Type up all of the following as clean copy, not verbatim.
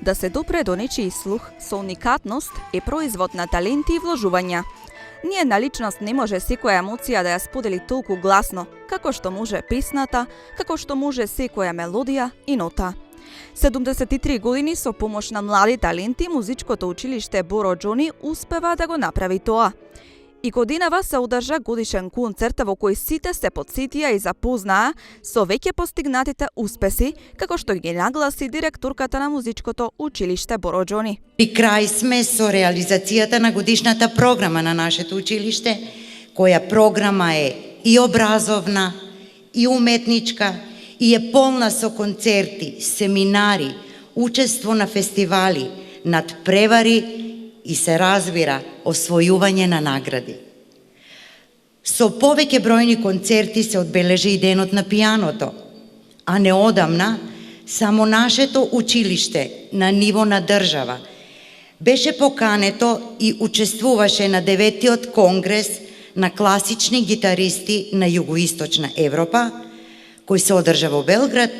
Да се допре до нечiji слух со уникатност е производ на таленти и вложувања. Ние на личност не може секоја емоција да ја сподели толку гласно, како што може песната, како што може секоја мелодија и нота. 73 години со помош на млади таленти, музичкото училиште Боро Џони успева да го направи тоа. И годинава се одржа годишен концерт во кој сите се потсетија и запознаа со веќе постигнатите успеси, како што ги нагласи директорката на музичкото училиште Боро Џони. При крај сме со реализацијата на годишната програма на нашето училиште, која програма е и образовна, и уметничка, и е полна со концерти, семинари, учество на фестивали, надпревари и се разбира освојување на награди. Со повеќе бројни концерти се одбележи и денот на пијаното, а неодамна само нашето училиште на ниво на држава беше покането и учествуваше на 9-тиот конгрес на класични гитаристи на Југоисточна Европа, кој се одржа во Белград,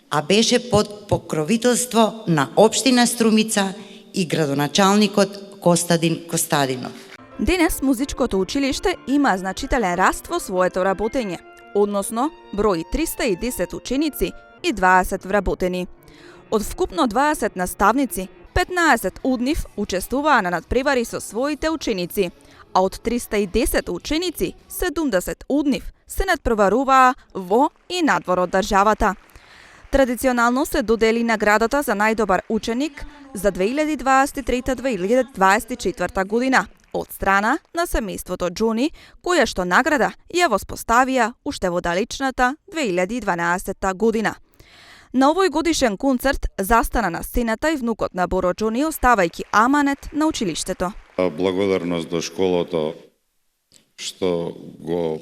а беше под покровителство на општина Струмица и градоначалникот Костадин Костадинов. Денес музичкото училиште има значителен раст во своето работење, односно брои 310 ученици и 20 вработени. Од вкупно 20 наставници, 15 од нив учествуваа на надпревари со своите ученици, а од 310 ученици, 70 од нив се надпреваруваа во и надвор од државата. Традиционално се додели наградата за најдобар ученик за 2023-2024 година од страна на семејството Џони, која што награда ја воспоставија уште во далечната 2012 година. На овој годишен концерт застана на сцената и внукот на Боро Џони, оставајќи аманет на училиштето. Благодарност до школото што го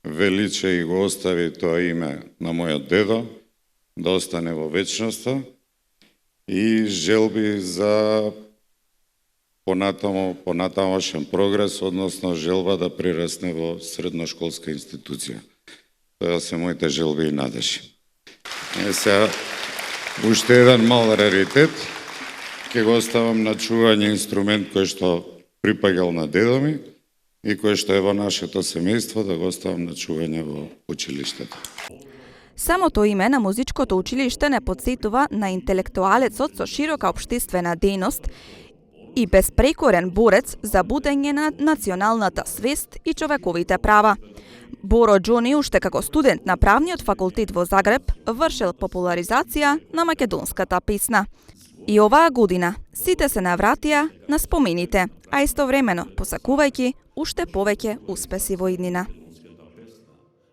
величе и го остави тоа име на мојот дедо, да остане во вечноста, и желби за понатамошен прогрес, односно желба да прирасне во средношколска институција. Тоа се моите желби и надежи. Сега, уште еден мал раритет, ќе го оставам на чување инструмент кој што припаѓал на дедо ми и кој што е во нашето семејство, да го оставам на чување во училиштето. Самото име на музичкото училиште не подсетува на интелектуалецот со широка општествена дејност и безпрекорен борец за будење на националната свест и човековите права. Боро Џони, уште како студент на правниот факултет во Загреб, вршил популаризација на македонската песна. И оваа година сите се навратија на спомените, а истовремено посакувајќи уште повеќе успеси во иднина.